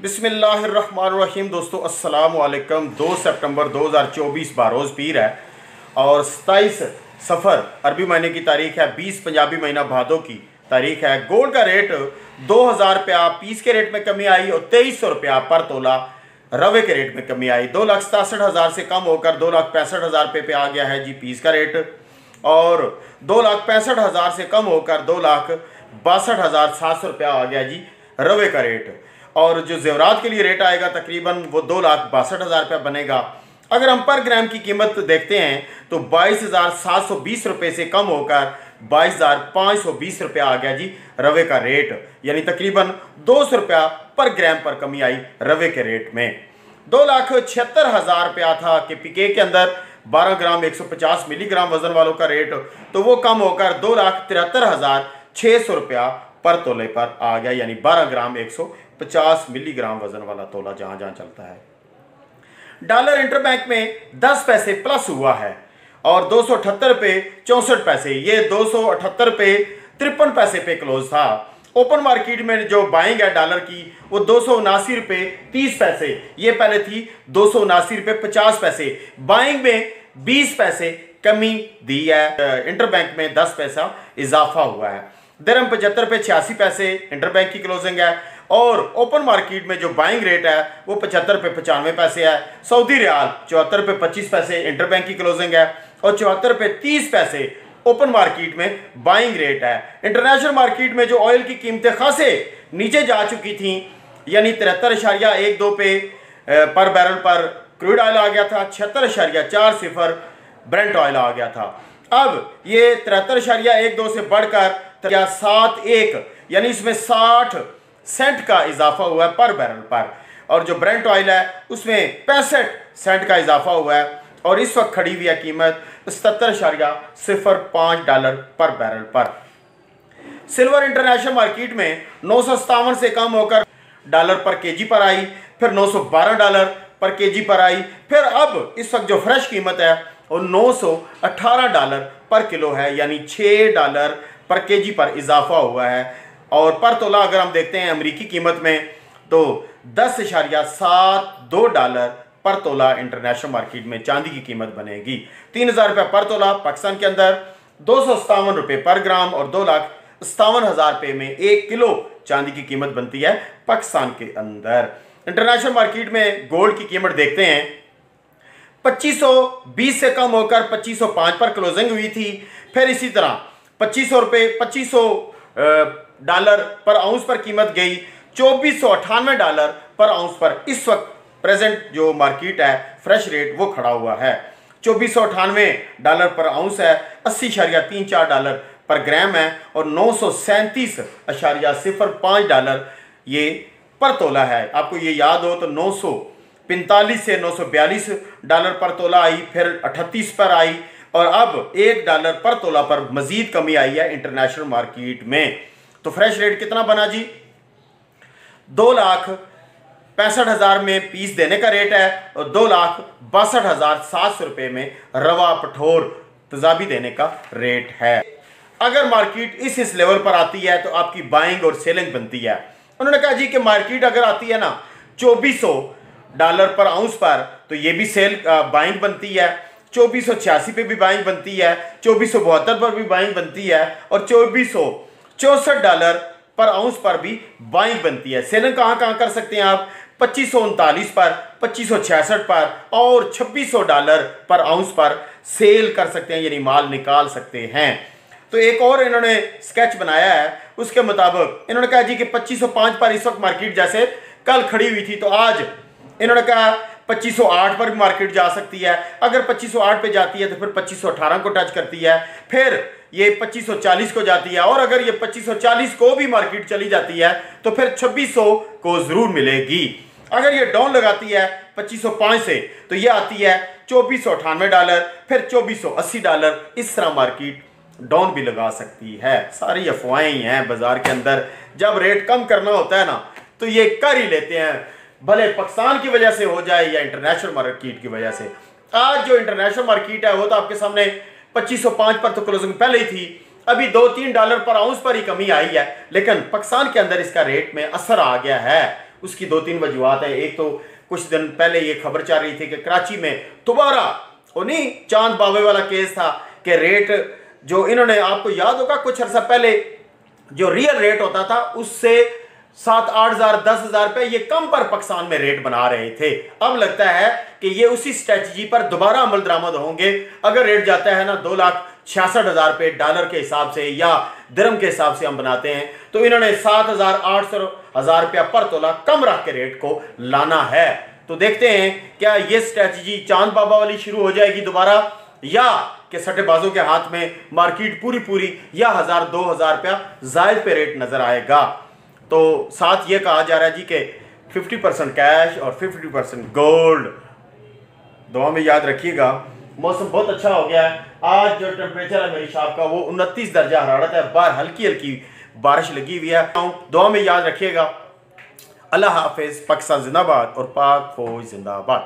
बिस्मिल्लाहिर्रहमानिर्रहीम। दोस्तों अस्सलाम वालेकुम। 2 सितंबर 2024 बारोज़ पीर है और 27 सफ़र अरबी महीने की तारीख है, 20 पंजाबी महीना भादों की तारीख है। गोल्ड का रेट 2000 रुपया पीस के रेट में कमी आई और 2300 रुपया पर तोला रवे के रेट में कमी आई। 2,67,000 से कम होकर 2,65,000 रुपये पे आ गया है जी पीस का रेट, और 2,65,000 से कम होकर 2,62,700 रुपया आ गया जी रवे का रेट। और जो जेवरात के लिए रेट आएगा तकरीबन वो 2,62,000 रुपया बनेगा। अगर हम पर ग्राम की कीमत देखते हैं तो 22,720 रुपये से कम होकर 22,520 रुपया आ गया जी रवे का रेट, यानी तकरीबन 200 रुपया पर ग्राम पर कमी आई रवे के रेट में। 2,76,000 रुपया था कि पीके के अंदर 12 ग्राम 150 मिलीग्राम वजन वालों का रेट, तो वो कम होकर 2,73,600 रुपया पर तोले पर आ गया, यानी 12 ग्राम 150 मिलीग्राम वजन वाला तोला जहां जहां चलता है। डॉलर इंटरबैंक में 10 पैसे प्लस हुआ है और 278 रुपये 64 पैसे, ये 278 रुपये 53 पैसे पे क्लोज था। ओपन मार्केट में जो बाइंग है डॉलर की वो 279 रुपये 30 पैसे, ये पहले थी 279 रुपये 50 पैसे। बाइंग में 20 पैसे कमी दी है, इंटरबैंक में 10 पैसा इजाफा हुआ है। दिरहम 75 रुपये 86 पैसे इंटरबैंक की क्लोजिंग है, और ओपन मार्केट में जो बाइंग रेट है वो 75 रुपये 95 पैसे है। सऊदी रियाल 74 रुपये 25 पैसे इंटरबैंक की क्लोजिंग है और 74 रुपये 30 पैसे ओपन मार्केट में बाइंग रेट है। इंटरनेशनल मार्केट में जो ऑयल की कीमतें खासे नीचे जा चुकी थी, यानी 73.12 पे पर बैरल पर क्रूड ऑयल आ गया था, 76.40 ब्रेंट ऑयल आ गया था। अब ये 73.12 से बढ़कर 71, यानी इसमें 60 सेंट का इजाफा हुआ है पर बैरल पर, और जो ब्रेंट ऑयल है उसमें 65 सेंट का इजाफा हुआ है, और इस वक्त खड़ी हुई है कीमत 77.05 डॉलर पर बैरल पर। सिल्वर इंटरनेशनल मार्केट में 957 से कम होकर डॉलर पर केजी पर आई, फिर 912 डॉलर पर केजी पर आई, फिर अब इस वक्त जो फ्रेश कीमत है वो 918 डॉलर पर किलो है, यानी 6 डॉलर पर केजी पर इजाफा हुआ है। और पर तोला अगर हम देखते हैं अमेरिकी कीमत में तो 10.72 डॉलर पर तोला इंटरनेशनल मार्केट में चांदी की कीमत बनेगी। 3,000 रुपये पर तोला पाकिस्तान के अंदर, 257 रुपये पर ग्राम और 2,57,000 रुपये में 1 किलो चांदी की कीमत बनती है पाकिस्तान के अंदर। इंटरनेशनल मार्केट में गोल्ड की कीमत देखते हैं, 2520 से कम होकर 2505 पर क्लोजिंग हुई थी। फिर इसी तरह 2500 डॉलर पर आउंस पर कीमत गई 2498 डॉलर पर आउंस पर। इस वक्त प्रेजेंट जो मार्केट है फ्रेश रेट वो खड़ा हुआ है, 2498 डॉलर पर आउंस है, 80.34 डॉलर पर ग्राम है, और 937.05 डॉलर ये पर तोला है। आपको ये याद हो तो 945 से 942 डॉलर पर तोला आई, फिर 38 पर आई, और अब 1 डॉलर पर तोला पर मजीद कमी आई है इंटरनेशनल मार्केट में। तो फ्रेश रेट कितना बना जी? 2,65,000 में पीस देने का रेट है और 2,62,700 रुपये में रवा पठोर तजाबी देने का रेट है। अगर मार्केट इस लेवल पर आती है तो आपकी बाइंग और सेलिंग बनती है। उन्होंने कहा जी कि मार्केट अगर आती है ना 2400 डॉलर पर आउंस पर, तो ये भी सेल बाइंग बनती है, 2486 पे भी बाइंग बनती है, 2472 पर भी बाइंग बनती है, और 2464 डॉलर पर आउंस पर भी बाइंग बनती है। सेलिंग कहाँ कहाँ कर सकते हैं आप? 2539 पर, 2566 पर और 2600 डॉलर पर आउंस पर सेल कर सकते हैं, यानी माल निकाल सकते हैं। तो एक और इन्होंने स्केच बनाया है, उसके मुताबिक इन्होंने कहा जी कि 2505 पर इस वक्त मार्केट जैसे कल खड़ी हुई थी, तो आज इन्होंने कहा 2508 पर भी मार्केट जा सकती है। अगर 2508 पे जाती है तो फिर 2518 को टच करती है, फिर ये 2540 को जाती है, और अगर ये 2540 को भी मार्केट चली जाती है तो फिर 2600 को जरूर मिलेगी। अगर ये डाउन लगाती है 2505 से तो ये आती है 2498 डॉलर, फिर 2480 डॉलर, इस तरह मार्केट डाउन भी लगा सकती है। सारी अफवाहें ही हैं बाजार के अंदर। जब रेट कम करना होता है ना तो ये कर ही लेते हैं, भले पाकिस्तान की वजह से हो जाए या इंटरनेशनल मार्केट की वजह से। आज जो इंटरनेशनल मार्केट है वो तो आपके सामने 2505 पर तो क्लोजिंग पहले ही थी, अभी 2-3 डॉलर पर आउंस पर ही कमी आई है, लेकिन पाकिस्तान के अंदर इसका रेट में असर आ गया है उसकी 2-3 वजूहत हैं। एक तो कुछ दिन पहले ये खबर चल रही थी कि कराची में दोबारा वो नहीं चांद बाबे वाला केस था कि रेट जो इन्होंने, आपको याद होगा कुछ अर्सा पहले जो रियल रेट होता था उससे 7-8 हज़ार 10 हज़ार रुपये ये कम पर पाकिस्तान में रेट बना रहे थे। अब लगता है कि ये उसी स्ट्रेटजी पर दोबारा अमल दरामद होंगे। अगर रेट जाता है ना 2,66,000 रुपये डॉलर के हिसाब से या दिरहम के हिसाब से हम बनाते हैं, तो इन्होंने 7,000-8,000 रुपया पर तोला कम रख के रेट को लाना है। तो देखते हैं क्या ये स्ट्रेटजी चांद बाबा वाली शुरू हो जाएगी दोबारा, या कि सट्टेबाजों के हाथ में मार्केट पूरी या 1,000-2,000 रुपया जायद पे रेट नजर आएगा। तो साथ ये कहा जा रहा है जी कि 50% कैश और 50% गोल्ड। दुआ में याद रखिएगा। मौसम बहुत अच्छा हो गया है। आज जो टेम्परेचर है मेरी शॉप का वो 29 दर्जा हरारत है। बाहर हल्की हल्की बारिश लगी हुई है। दुआ में याद रखिएगा। अल्लाह हाफिज। पाकिस्तान जिंदाबाद और पाक फौज जिंदाबाद।